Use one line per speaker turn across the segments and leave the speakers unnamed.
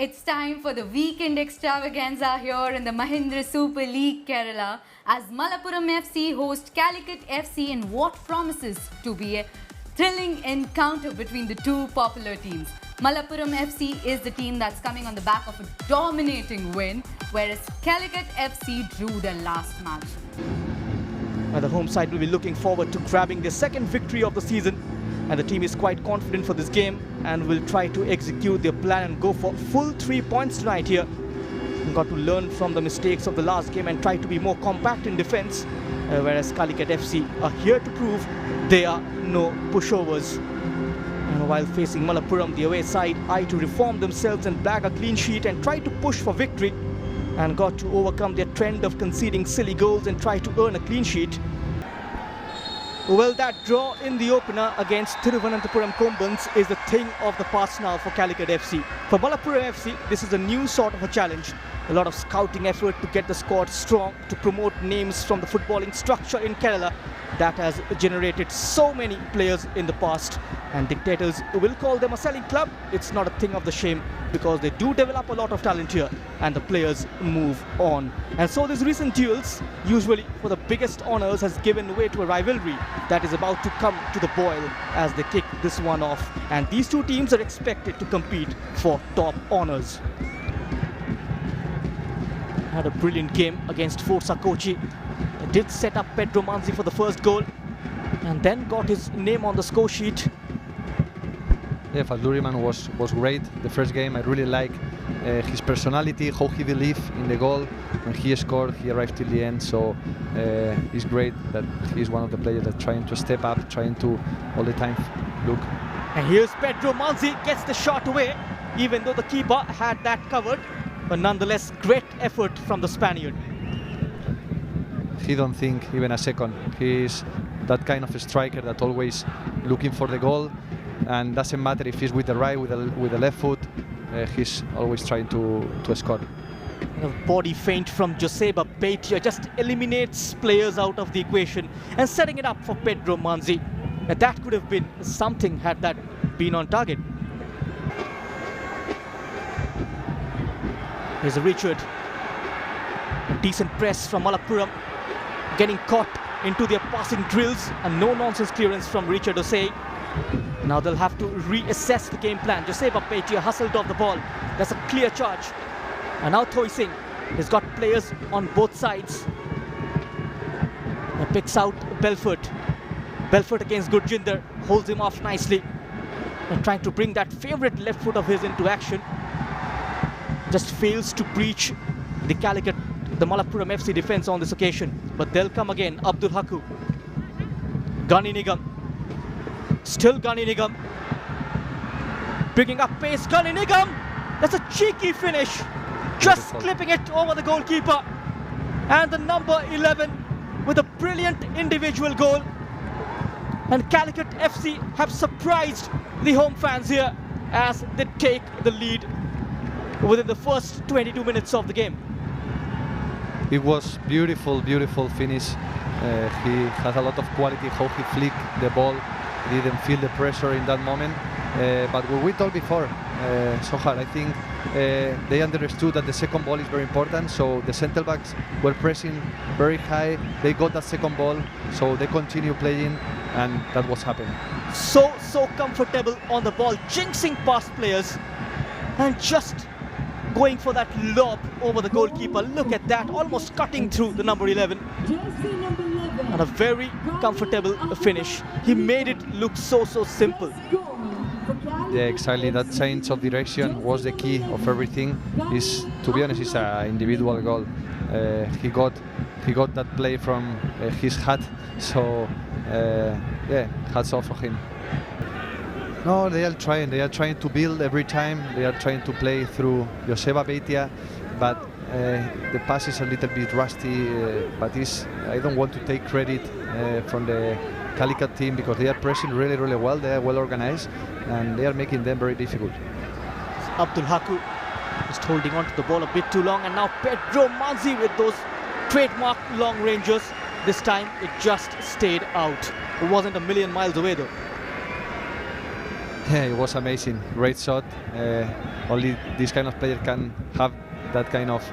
It's time for the weekend extravaganza here in the Mahindra Super League Kerala as Malappuram FC host Calicut FC in what promises to be a thrilling encounter between the two popular teams. Malappuram FC is the team that's coming on the back of a dominating win, whereas Calicut FC drew their last match.
The home side will be looking forward to grabbing their second victory of the season, and the team is quite confident for this game and will try to execute their plan and go for full 3 points tonight here. We've got to learn from the mistakes of the last game and try to be more compact in defense, whereas Calicut FC are here to prove they are no pushovers. And while facing Malappuram, the away side eye to reform themselves and bag a clean sheet and try to push for victory, and got to overcome their trend of conceding silly goals and try to earn a clean sheet. Well, that draw in the opener against Thiruvananthapuram Kombans is the thing of the past now for Calicut FC. For Malappuram FC, this is a new sort of a challenge. A lot of scouting effort to get the squad strong, to promote names from the footballing structure in Kerala that has generated so many players in the past. And dictators will call them a selling club. It's not a thing of the shame because they do develop a lot of talent here and the players move on. And so these recent duels, usually for the biggest honours, has given way to a rivalry that is about to come to the boil as they kick this one off. And these two teams are expected to compete for top honours. Had a brilliant game against Forza Kochi. He did set up Pedro Manzi for the first goal and then got his name on the score sheet.
Yeah, Falduriman was great the first game. I really like his personality, how he believed in the goal. When he scored, he arrived till the end. So it's great that he's one of the players that trying to step up, trying to all the time look.
And here's Pedro Manzi, gets the shot away, even though the keeper had that covered. But nonetheless, great effort from the Spaniard.
He don't think even a second. He's that kind of a striker that always looking for the goal, and doesn't matter if he's with the right, with the left foot. He's always trying to score.
A body feint from Joseba Beitia just eliminates players out of the equation and setting it up for Pedro Manzi. And that could have been something had that been on target. Here's a Richard. A decent press from Malappuram. Getting caught into their passing drills. A no-nonsense clearance from Richard Osei. Now they'll have to reassess the game plan. Joseba Beitia hustled off the ball. That's a clear charge. And now Thoi Singh has got players on both sides. And picks out Belfort. Belfort against Gurjinder. Holds him off nicely. And trying to bring that favourite left foot of his into action. Just fails to breach the Calicut, the Malappuram FC defence on this occasion. But they'll come again. Abdul Haku. Gani Nigam. Still Gani Nigam. Picking up pace. Gani Nigam. That's a cheeky finish. Just clipping it over the goalkeeper. And the number 11 with a brilliant individual goal. And Calicut FC have surprised the home fans here as they take the lead within the first 22 minutes of the game.
It was beautiful, beautiful finish. He has a lot of quality, how he flicked the ball. He didn't feel the pressure in that moment. But what we told before, Sohar, I think they understood that the second ball is very important. So the centre backs were pressing very high. They got that second ball, so they continue playing, and that was happening.
So comfortable on the ball, jinxing past players, and just going for that lob over the goalkeeper. Look at that, almost cutting through the number 11. And a very comfortable finish. He made it look so simple.
Yeah, exactly. That change of direction was the key of everything. Is, to be honest, it's an individual goal. He got that play from his hat. So yeah, hats off for him. No, they are trying to build every time. They are trying to play through Joseba Beitia, but the pass is a little bit rusty. But I don't want to take credit from the Calicut team because they are pressing really well. They are well organized and they are making them very difficult.
Abdul Haku just holding on to the ball a bit too long, and now Pedro Manzi with those trademark long ranges. This time it just stayed out. It wasn't a million miles away though.
Yeah, it was amazing. Great shot. Only this kind of player can have that kind of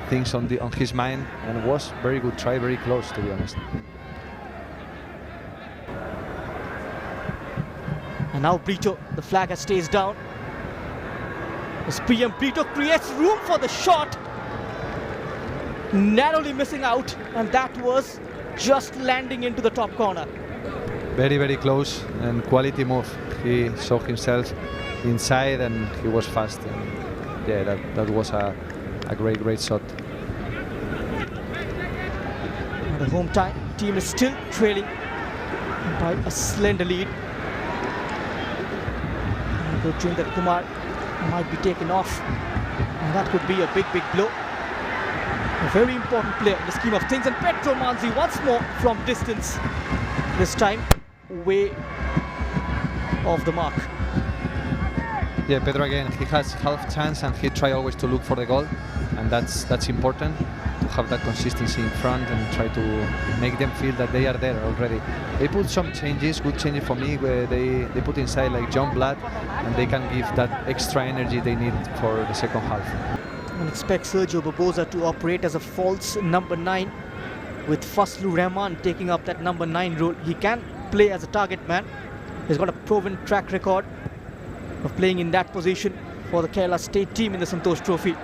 things on his mind, and it was very good try, very close, to be honest.
And now Brito, the flag has stays down. As PM Brito creates room for the shot, narrowly missing out, and that was just landing into the top corner.
Very, very close and quality move. He saw himself inside and he was fast. And yeah, that was a great shot.
The home team is still trailing by a slender lead. Gurjinder Kumar might be taken off, and that could be a big blow. A very important player in the scheme of things, and Petro Manzi once more from distance, this time way off the mark.
Yeah, Pedro again, he has half chance and he try always to look for the goal, and that's important, to have that consistency in front and try to make them feel that they are there already. They put some changes, good changes for me, where they put inside like John Blood, and they can give that extra energy they need for the second half.
And expect Sergio Barbosa to operate as a false number 9, with Faslu Rahman taking up that number 9 role. He can play as a target man. He's got a proven track record of playing in that position for the Kerala state team in the Santosh Trophy.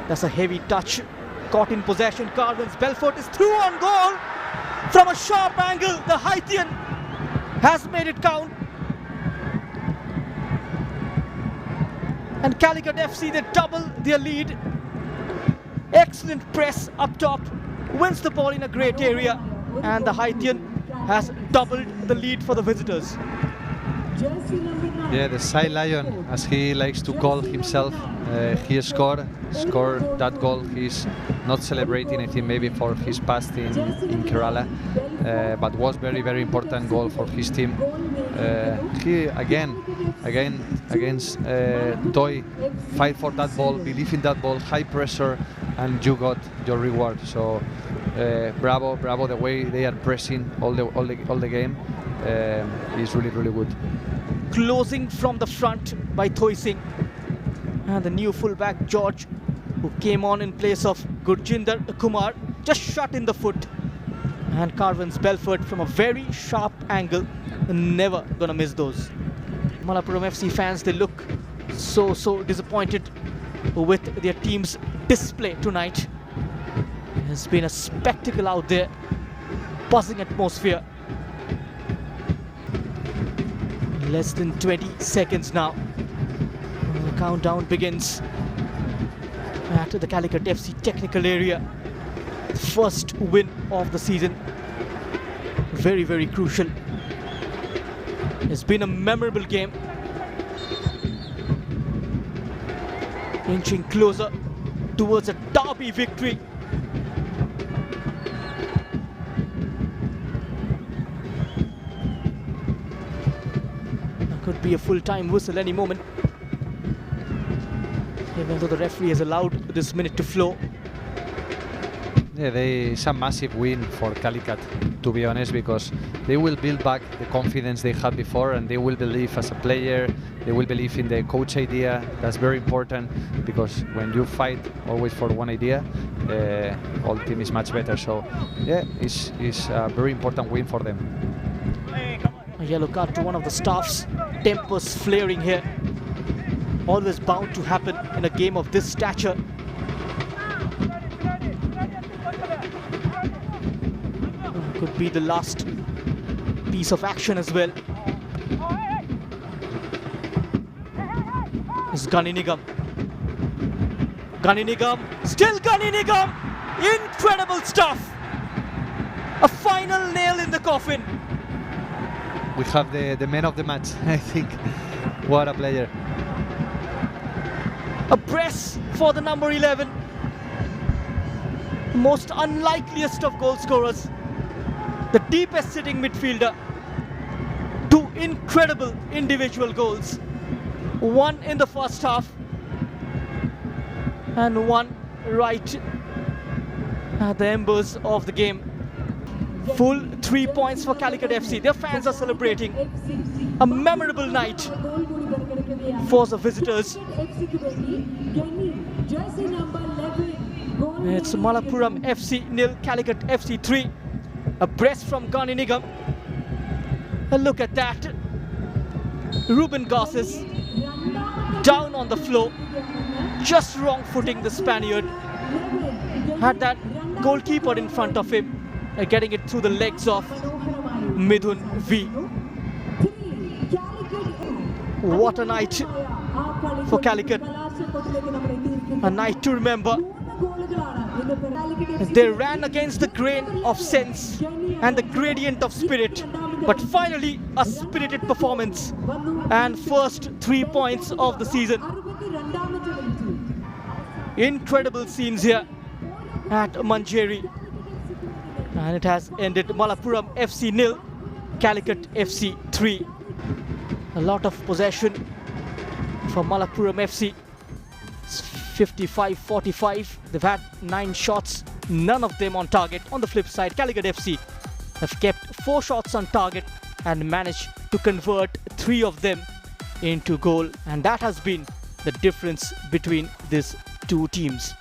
That's a heavy touch. Caught in possession. Carvin's Belfort is through on goal from a sharp angle. The Haitian has made it count. And Calicut FC, they double their lead. Excellent press up top. Wins the ball in a great area. And the Haitian has doubled the lead for the visitors.
Yeah, the Sai Lion, as he likes to call himself, he scored that goal. He's not celebrating, I think, maybe for his past in Kerala, but was very important goal for his team. He again against Toy, fight for that ball, believe in that ball, high pressure, and you got your reward. So bravo the way they are pressing all the game is really good.
Closing from the front by Thoi Singh, and the new fullback George, who came on in place of Gurjinder Kumar, just shot in the foot. And Carvin's Belfort from a very sharp angle, never gonna miss those. Malappuram FC fans, they look so disappointed with their team's display tonight. It's been a spectacle out there, buzzing atmosphere. Less than 20 seconds now. The countdown begins at the Calicut FC technical area. First win of the season. Very crucial. It's been a memorable game. Inching closer towards a derby victory. Could be a full-time whistle any moment, even though the referee has allowed this minute to flow.
Yeah, it's a massive win for Calicut, to be honest, because they will build back the confidence they had before, and they will believe as a player, they will believe in the coach idea. That's very important, because when you fight always for one idea, all team is much better. So yeah, it's a very important win for them.
A yellow card to one of the staffs. Tempers flaring here. Always bound to happen in a game of this stature. Could be the last piece of action as well. It's Gani Nigam. Gani Nigam. Still Gani Nigam. Incredible stuff. A final nail in the coffin.
We have the man of the match, I think. What a player.
A press for the number 11. Most unlikeliest of goal scorers. The deepest sitting midfielder. 2 incredible individual goals. 1 in the first half and 1 right at the embers of the game. Full 3 points for Calicut FC. Their fans are celebrating a memorable night for the visitors. It's Malappuram FC 0, Calicut FC 3. A brace from Gani. A look at that. Ruben Garces down on the floor, just wrong footing the Spaniard. Had that goalkeeper in front of him, getting it through the legs of Midhun V. What a night for Calicut. A night to remember. They ran against the grain of sense and the gradient of spirit, but finally a spirited performance and first 3 points of the season. Incredible scenes here at Manjeri, and it has ended Malappuram FC 0, Calicut FC 3. A lot of possession for Malappuram FC. 55-45. They've had 9 shots, none of them on target. On the flip side, Calicut FC have kept 4 shots on target and managed to convert 3 of them into goal, and that has been the difference between these two teams.